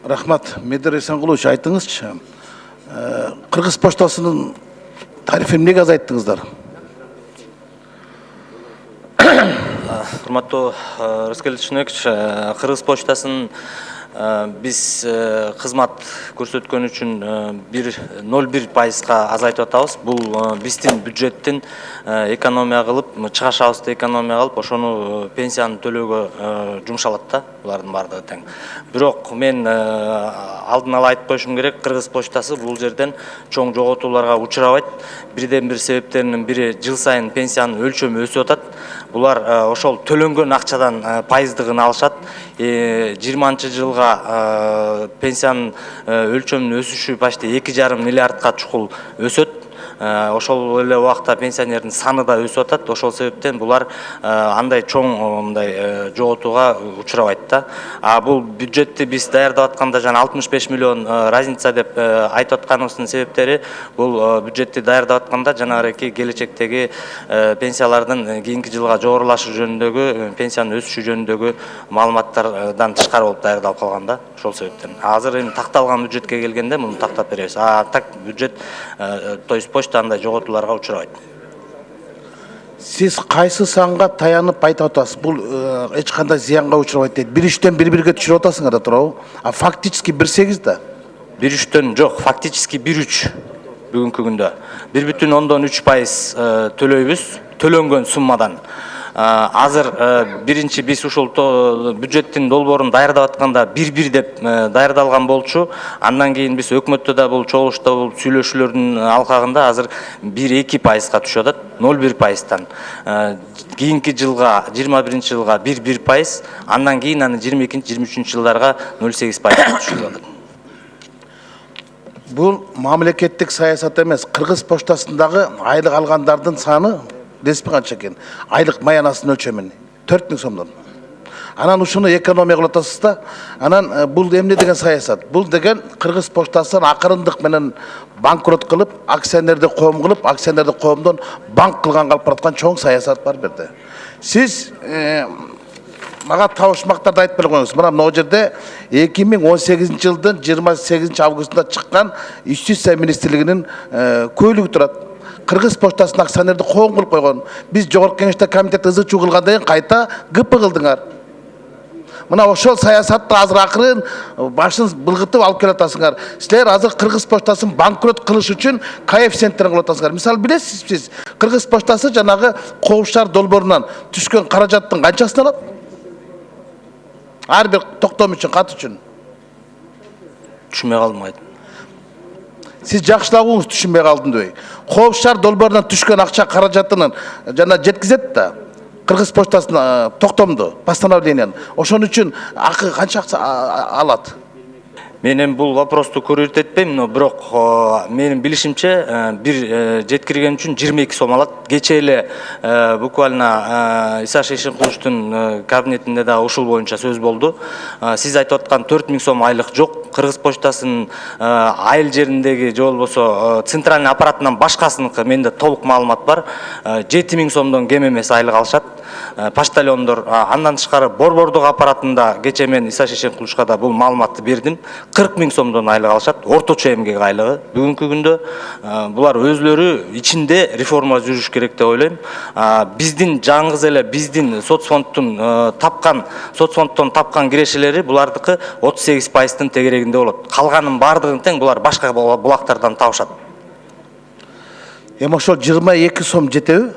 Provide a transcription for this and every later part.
Рахмат. Медер Эсенғұлович, айтыңызшы. Қырғыз поштасының тарифін неге азайттыңыздар? Құрматтуу Рыскелдий Шынбекович, Кыргыз почтасын биз кызмат көрсөткөн үчүн 0,1%га азайтып атабыз. Бул биздин бюджеттин экономия кылып, чыгашабызды экономия кылып, ошону пенсияны төлөөгө жумшалат да, булардын бардыгы тең. Бирок мен алдын ала айтып коюшум керек, Кыргыз почтасы бул жерден чоң жоготууларга учурабайт. Бирден бир себептеринин бири жыл сайын пенсиянын өлчөмү өсүп атат. Булар ошол төлөнгөн акчадан пайыздыгын алышат. 20-жылга пенсиянын өлчөмүнүн өсүшү почти 2,5 миллиардка чукул өсөт. Ошол эле убакта пенсионердин саны да өсүп атат. Ошол себептен булар андай чоң мындай жоготууга учурабайт да. Бул бюджетти биз даярдап атканда жана 65 миллион разница деп айтып атканыбыздын себептери бул бюджетти даярдап атканда жанагы келечектеги пенсиялардын кийинки жылга жогорулашы жөнүндөгү, пенсиянын өсүшү жөнүндөгү маалыматтардан тышкары болуп даярдалып калган да. Ошол себептен. Азыр эми такталган бюджетке келгенде муну тактап беребиз. Так бюджет, то есть почта андай жоготууларга учурабайт. Сиз кайсы санга таянып айтып атасыз? Бул эч кандай зыянга учурабайт дейт. 1,3-тен 1,1-ге түшүрүп атасыңар да туурабы? Фактически 1,8 да. 1,3-төн жок, фактически 1,3 бүгүнкү күндө. 1,3% төлөйбүз, төлөнгөн суммадан. Азыр биринчи биз ушул бюджеттин долбоорун даярдап атканда 1,1 деп даярдалган болчу. Андан кийин биз өкмөттө да бул чогулушта бул сүйлөшүүлөрдүн алкагында азыр 1,2%га түшүп атат, 0,1%тан. Кийинки жылга 21-жылга 1,1%, андан кийин аны 22-23 жылдарга 0,8%га түшүп атат. Бул мамлекеттик саясат эмес, Кыргыз поштасындагы айлык алгандардын саны респи канча экен? Айлык маянасынын өлчөмүн 4.000 сомдон. Анан ушуну экономия кылып атасыз да. Анан бул эмне деген саясат? Бул деген Кыргыз поштасын акырындык менен банкрот кылып, акционерди коом кылып, акционерди коомдон банк кылган калып бараткан чоң саясат бар берде. Сиз мага табышмактарды айтып бере коюңуз. Мына могу жерде 2018-жылдын 28-августунда чыккан Юстиция министрлигинин көйлүгү турат. Кыргыз поштасынын акционерди коом кылып койгон. Биз жогорку кеңеште комитет ызы чуу кылгандан кийин кайта ГП кылдыңар. Мына ошол саясатты азыр акырын башын былгытып алып келатасыңар. Силер азыр Кыргыз поштасын банкрот кылыш үчүн коэффициенттерин кылып атасыңар. Мисалы билесиз, сиз Кыргыз поштасы жанагы коопшаар долбоорунан түшкөн каражаттын канчасын алат? Ар бир токтом үчүн, кат үчүн. Түшүнбөй калдым. Сиз жакшылап угуңуз, түшүнбөй калдым дебей. Коопшаар долбоорунан түшкөн акча каражатынын жана жеткизет да. Кыргыз поштасына токтомду, постановлениянын. Ошон үчүн акы канча алат? Мен бул вопросту көрөт этпейм, но бирок менин билишимче бир жеткирген үчүн 22 сом алат. Кече эле буквально Иса Шейшенкуловичтун кабинетинде да ушул боюнча сөз болду. Сиз айтып аткан 4.000 сом айлык жок. Кыргыз поштасынын айыл жериндеги же болбосо центральный аппаратынан башкасыныкы менде толук маалымат бар. 7.000 сомдон кем эмес айлык алышат. Поштальондор, андан тышкары борбордук аппаратында кече мен Иса Шейшенкуловичка да бул маалыматты бердим. 40.000 сомдон айлык алышат, орточо эмгек айлыгы. Бүгүнкү күндө булар өзлөрү ичинде реформа жүрүш керек деп ойлойм. Биздин жаңгыз эле биздин соцфондтон тапкан кирешелери булардыкы 38%-тын тегерегинде болот. Калганын бардыгын тең булар башка булактардан табышат. Эми ошол 22 сом жетеби?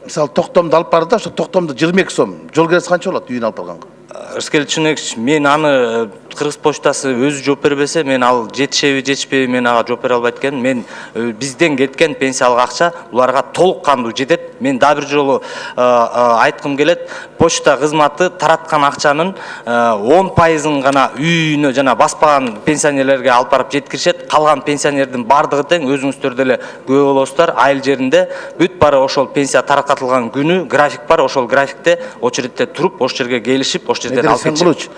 Мисалы токтомду алып барды да, ошо токтомду 22 сом. Жол кирesi канча болот үйүнө алып барганга? Рыскелдий Шынбекович, мен аны Кыргыз поштасы өзү жооп бербесе, мен ал жетишеби, жетишпеби мен ага жооп бере албайт экенмин. Мен бизден кеткен пенсиялык акча буларга толук кандуу жетет. Мен да бир жолу айткым келет, почта кызматы тараткан акчанын 10%-ын гана үйүнө жана баспаган пенсионерлерге алып барып жеткиришет. Калган пенсионердин бардыгы тең өзүңүздөр деле күбө болосуздар, айыл жеринде бүт бары ошол пенсия тараткатылган күнү график бар, ошол графикте очередте туруп, ошол жерге келишип, ошол жерден алып кетишет.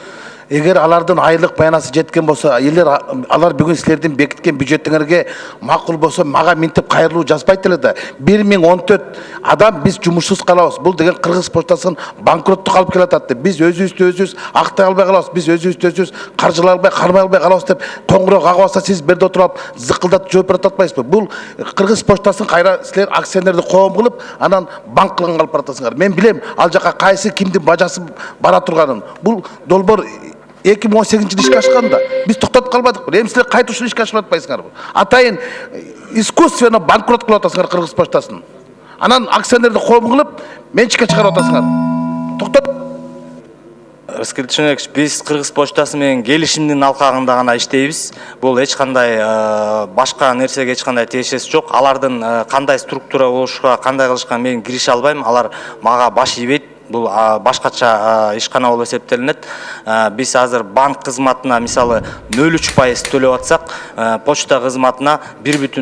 эгер алардын айлык баянасы жеткен болсо, алар бүгүн силердин бекиткен бюджетиңерге макул болсо, мага минтип кайрылуу жазбайт эле да. 1014 адам биз жумушсуз калабыз. Бул деген Кыргыз почтасын банкроттукка алып келатат деп. Биз өзүбүздү актай албай калабыз. Биз өзүбүздү каржылай албай, кармай албай калабыз деп коңгуроо кагып алса, сиз берде отуруп алып зыкылдатып жооп бере атпайсызбы? Бул Кыргыз почтасын кайра силер акционерди коом кылып, анан банк кылган алып баратасыңар. Мен билем ал жака кайсы кимдин бажасы бара турганын. Бул долбоор 2018-жылы ишке ашканда биз токтотуп калбадыкпы? Эми силер кайта ушуну ишке ашырып атпайсыңарбы? Атайын искусственно банкрот кылып атасыңар Кыргыз почтасын. Анан акционерди коом кылып, менчикке чыгарып атасыңар. Токтот. Рыскелди Тушунбекович, биз Кыргыз почтасы менен келишимдин алкагында гана иштейбиз. Бул эч кандай башка нерсеге эч кандай тиешеси жок. Алардын кандай структура болушуга, кандай кылышка мен кирише албайм. Алар мага баш ийбейт. Бул башкача ишкана болуп эсептелинет. Биз азыр банк кызматына мисалы 0,3% төлөп атсак, почта кызматына 1,3%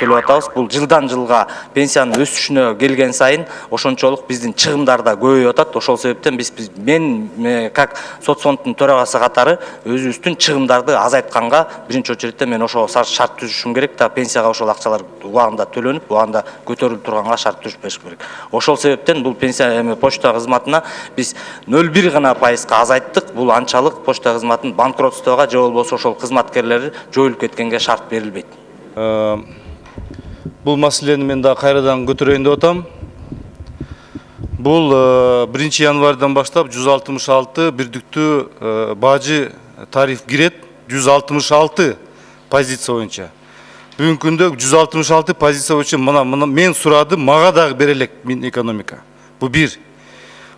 төлөп атабыз. Бул жылдан жылга пенсиянын өсүшүнө келген сайын ошончолук биздин чыгымдар да көбөйүп атат. Ошол себептен мен как соцфонддун төрагасы катары өзүбүздүн чыгымдарды азайтканга биринчи очередте мен ошого шарт түзүшүм керек да, пенсияга ошол акчалар убагында төлөнүп, убагында көтөрүлүп турганга шарт түзүп бериш керек. Ошол себептен бул пенсия почта кызматына биз 0,1 гана пайызга азайттык. Бул анчалык почта кызматын банкротствого же болбосо ошол кызматкерлери жоюлуп кеткенге шарт берилбейт. Бул маселени мен да кайрадан көтөрөйүн деп атам. Бул 1 январдан баштап 166 бирдиктүү бажы тариф кирет. 166 позиция боюнча. Бүгүнкү күндө 166 позиция боюнча мен сурадым, мага дагы берелек Минэкономика. Бу бир.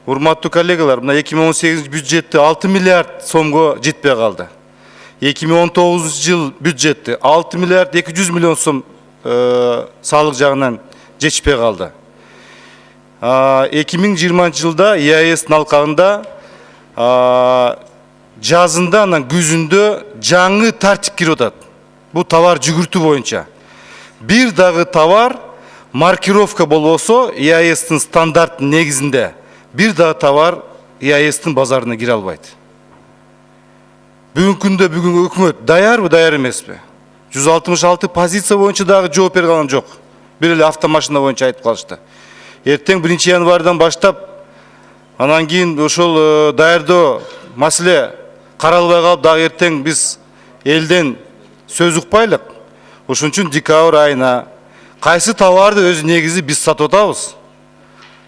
Урматтуу коллегалар, мына 2018 бюджетти 6 миллиард сомго жетпей калды. 2019 жыл бюджетти 6 миллиард 200 миллион сом салык жагынан жетишпей калды. 2020 жылда ИАЭСтин алкагында жазында, анан күзүндө жаңы тартип кирип атат. Бул товар жүгүртүү боюнча. Бир дагы товар маркировка болбосо, ИАЭСтин стандарт негизинде бир дагы товар ИАЭСтин базарына кире албайт. Бүгүнкү күндө бүгүнкү өкмөт даярбы, даяр эмеспи? 166 позиция боюнча дагы жооп бере алган жок. Бир эле автомашина боюнча айтып калышты. Эртең 1 январдан баштап, анан кийин ошол даярдоо маселе каралбай калып, дагы эртең биз элден сөз укпайлык. Ошон үчүн декабрь айына кайсы товарды өзү негизи биз сатып атабыз.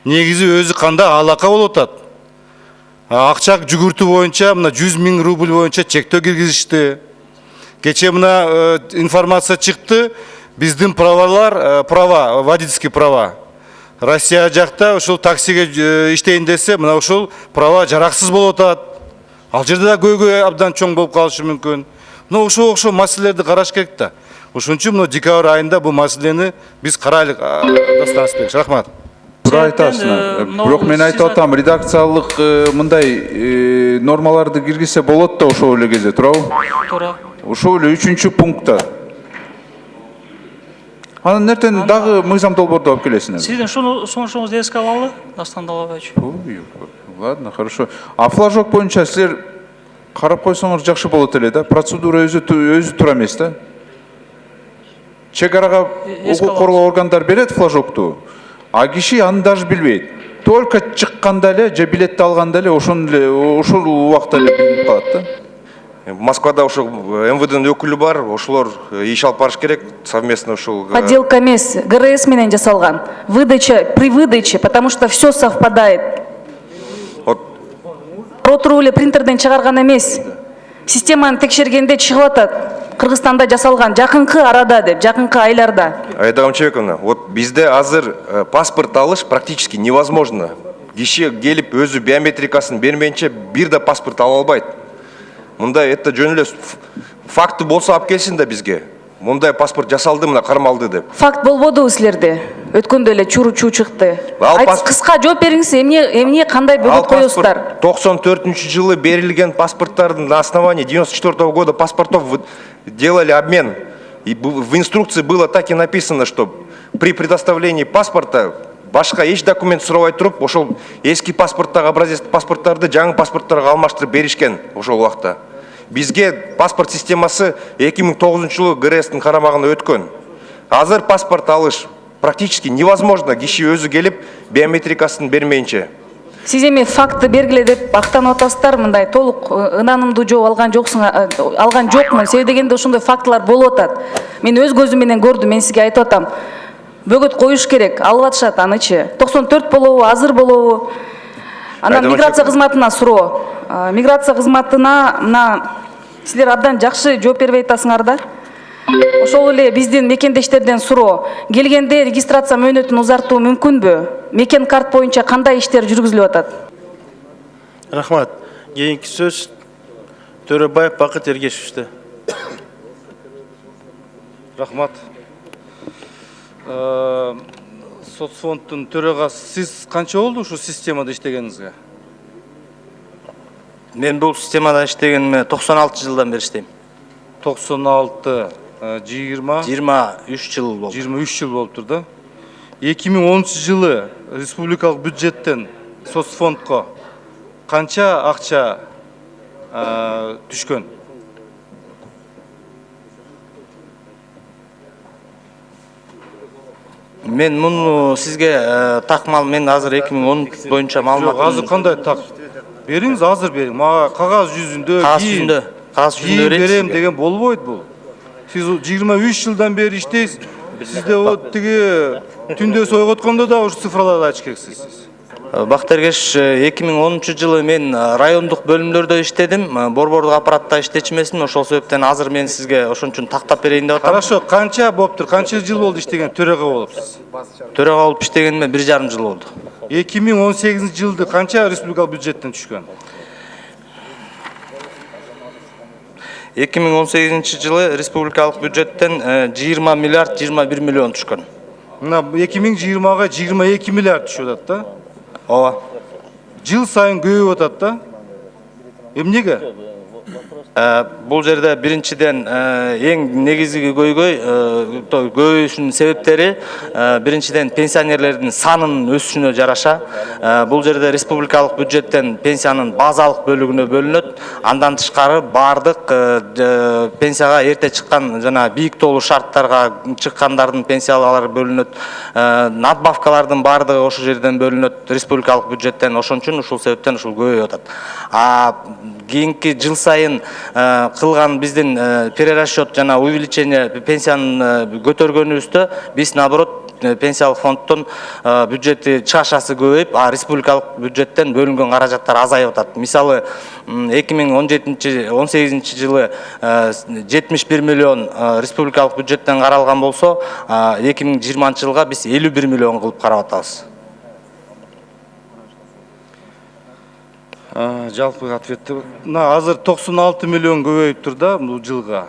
Негизи өзү кандай алака болуп атат. Акча жүгүртүү боюнча мына 100 000 рубль боюнча чектөө киргизишти. Кече мына информация чыкты, биздин права, водительский права. Россия жакта ошол таксиге иштейин десе, мына ошол права жараксыз болуп атат. Ал жерде да көйгөй абдан чоң болуп калышы мүмкүн. Но ошол маселелерди караш керек да. Ошон үчүн мына декабрь айында бул маселени биз карайлык, Дастан Аспекович. Рахмат. Туура айтасың. Бирок мен айтып атам, редакциялык мындай нормаларды киргизсе болот да ошол эле кезде, туурабы? Туура. Ошол эле 3-чү пунктта. Анан эртең дагы мыйзам долбоорду алып келесиң. Сиздин сунушуңузду эске алалы, Дастан Далабаевич. Ладно, хорошо. А флажок боюнча силер карап койсоңор жакшы болот эле да. Процедура өзү туура эмес да. Чек арага укук коргоо органдар берет флажокту. А киши аны даже билбейт. Только чыкканда эле же билетти алганда эле ошол убакта эле билинип калат да. Москвада ошол МВДнын өкүлү бар, ошолор иш алып барыш керек совместно ошол. Подделка эмес, ГРС менен жасалган. При выдаче, потому что все совпадает. Ротуру эле принтерден чыгарган эмес. Системаны текшергенде чыгып атат. Кыргызстанда жасалган жакынкы арада деп, жакынкы айларда. Айда Умчебековна, вот бизде азыр паспорт алыш практически невозможно. Киши келип өзү биометрикасын бермейинче бир да паспорт ала албайт. Мындай это жөн эле факты болсо алып келсин да бизге. Мындай паспорт жасалды, мына кармалды деп. Факт болбодубу силерде? Өткөндө эле чуу чыкты. Кыска жооп бериңиз, эмне кандай бөгөт коесуздар? 94-жылы берилген паспорттардын на основании 94-го года паспортов делали обмен. И в инструкции было так и написано, что при предоставлении паспорта башка эч документ сурабай туруп ошол эски паспорттагы образец паспорттарды жаңы паспорттарга алмаштырып беришкен ошол убакта. Бизге паспорт системасы 2009 жылы ГРСтин карамагына өткөн. Азыр паспорт алыш практически невозможно, киши өзү келип биометрикасын бермейинче. Сиз эми факты бергиле деп актанып атасыздар, мындай толук ынанымдуу жооп алган жокмун. Себеби дегенде ошондой фактылар болуп атат. Мен өз көзүм менен көрдүм, мен сизге айтып атам. Бөгөт коюш керек, алып атышат анычы. 94 болобу, азыр болобу? Анан миграция кызматына суроо. Миграция кызматына мына силер абдан жакшы жооп бербей атасыңар да. Ошол эле биздин мекендештерден суроо. Келгенде регистрация мөөнөтүн узартуу мүмкүнбү? Мекен карт боюнча кандай иштер жүргүзүлүп атат? Рахмат. Кийинки сөз Төрөбаев Бакыт Эргешевичте. Рахмат. Соцфонддун төрагасы, сиз канча болду ушу системада иштегениңизге? Мен бул системада иштегениме 96 жылдан бери иштейм. 96, 20, 23 жыл болду. 23 жыл болуптур да. 2010 жылы республикалык бюджеттен соцфондко канча акча түшкөн? Мен муну сизге такмал, мен азыр 2010 боюнча маалымат. Жок, азыр кандай так? Бериңиз, азыр бериң. Мага кагаз жүзүндө, кагаз жүзүндө берем деген болбойт бул. Сиз 23 жылдан бери иштейсиз. Сизде вот тиги түндө сойготкондо да ушу цифраларды айтыш керексиз. Бакыт Эргешевич, 2010 жылы мен райондук бөлүмдөрдө иштедим, борбордук аппаратта иштечмесин, ошол себептен азыр мен сизге ошон үчүн тактап берейин деп атам. Хорошо, канча болуптур? Канча жыл болду иштеген төрага болупсуз? Төрага болуп иштегениме 1,5 жыл болду. 2018 жылды канча республикалык бюджеттен түшкөн? 2018 жылы республикалык бюджеттен 20 миллиард 21 миллион түшкөн. Мына 2020-га 22 миллиард түшүп атат да. Ооба. Жыл сайын көбөйүп атат да. Эмнеге? Бул жерде биринчиден эң негизги көбөйүшүнүн себептери биринчиден пенсионерлердин санынын өсүшүнө жараша. Бул жерде республикалык бюджеттен пенсиянын базалык бөлүгүнө бөлүнөт. Андан тышкары бардык пенсияга эрте чыккан жана бийик тоолуу шарттарга чыккандардын пенсиялары бөлүнөт. Надбавкалардын бардыгы ошол жерден бөлүнөт республикалык бюджеттен. Ошон үчүн ушул себептен ушул көбөйүп атат. Кийинки жыл сайын кылган биздин перерасчет жана увеличение пенсиянын көтөргөнүбүздө биз наоборот пенсиялык фонддон бюджети чыгашасы көбөйүп, республикалык бюджеттен бөлүнгөн каражаттар азайып атат. Мисалы 2017-18 жылы 71 миллион республикалык бюджеттен каралган болсо, 2020 жылга биз 51 миллион кылып карап атабыз. Жалпы ответти. Мына азыр 96 миллион көбөйүптүр да бул жылга.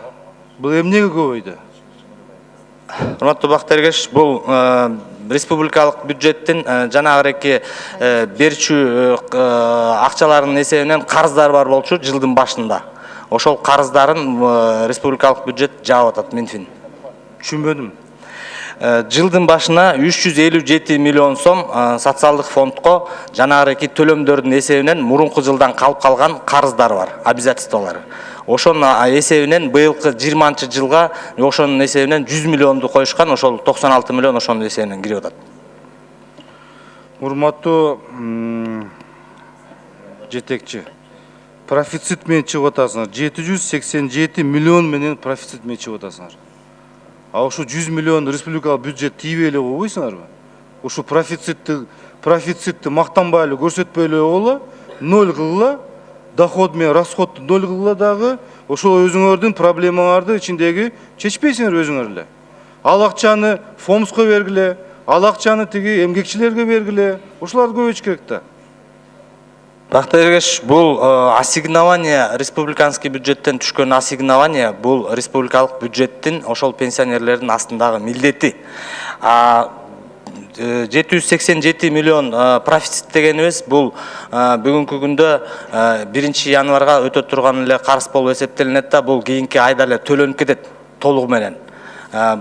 Бул эмнеге көбөйдү? Урматтуу Бакыт Эргешевич, бул республикалык бюджеттин жанагы берчү акчаларынын эсебинен карыздар бар болчу жылдын башында. Ошол карыздарын республикалык бюджет жаап атат, Минфин. Түшүнбөдүм. Жылдын башына 357 миллион сом социалдык фондко жанагы төлөмдөрдүн эсебинен мурунку жылдан калып калган карыздар бар, обязательстволор. Ошонун эсебинен быйылкы 20 жылга ошонун эсебинен 100 миллионду коюшкан, ошол 96 миллион ошонун эсебинен кирип атат. Урматтуу жетекчи, профицит менен чыгып атасыңар. 787 миллион менен профицит менен чыгып атасыңар. А ушу 100 миллион республикалык бюджет тийбей эле койбойсуңарбы? Ушу профицитти мактанбай эле көрсөтпөй эле койгула, 0 кылгыла, доход менен расходду 0 кылгыла дагы, ошол өзүңөрдүн проблемаңарды ичиндеги чечпейсиңер өзүңөр эле. Ал акчаны ФОМСко бергиле, ал акчаны тиги эмгекчилерге бергиле, ошоларды көбөйтүш керек да. Бакыт Эргешевич, бул ассигнование республиканский бюджеттен түшкөн ассигнование, бул республикалык бюджеттин ошол пенсионерлердин астындагы милдети. 787 миллион профицит дегенибиз бул бүгүнкү күндө 1 январга өтө турган эле карыз болуп эсептелинет да, бул кийинки айда эле төлөнүп кетет толугу менен.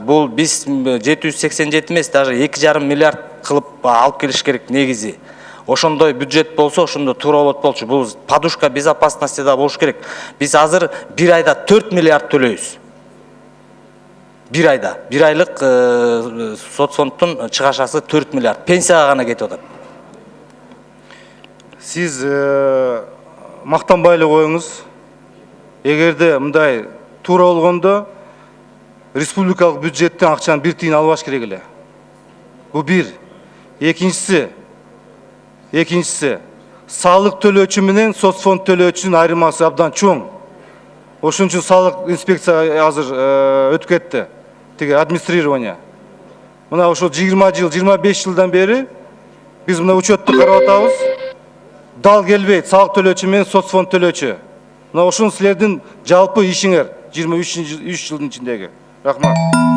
Бул биз 787 эмес, даже 2,5 миллиард кылып алып келиш керек негизи. Ошондой бюджет болсо ошондо туура болот болчу. Бул подушка безопасности да болуш керек. Биз азыр бир айда 4 миллиард төлөйбүз. Бир айда. Бир айлык соцфонддун чыгашасы 4 миллиард. Пенсияга гана кетип атат. Сиз мактанбай эле коюңуз. Эгерде мындай туура болгондо республикалык бюджеттен акчаны бир тыйын албаш керек эле. Бул бир. Экинчиси, салык төлөөчү менен соцфонд төлөөчүнүн айырмасы абдан чоң. Ошон үчүн салык инспекция азыр өтүп кетти. Тиги администрирование. Мына ошол 20 жыл, 25 жылдан бери биз мына учетту карап атабыз. Дал келбейт салык төлөөчү менен соцфонд төлөөчү. Мына ошон силердин жалпы ишиңер 23 жылдын ичиндеги. Рахмат.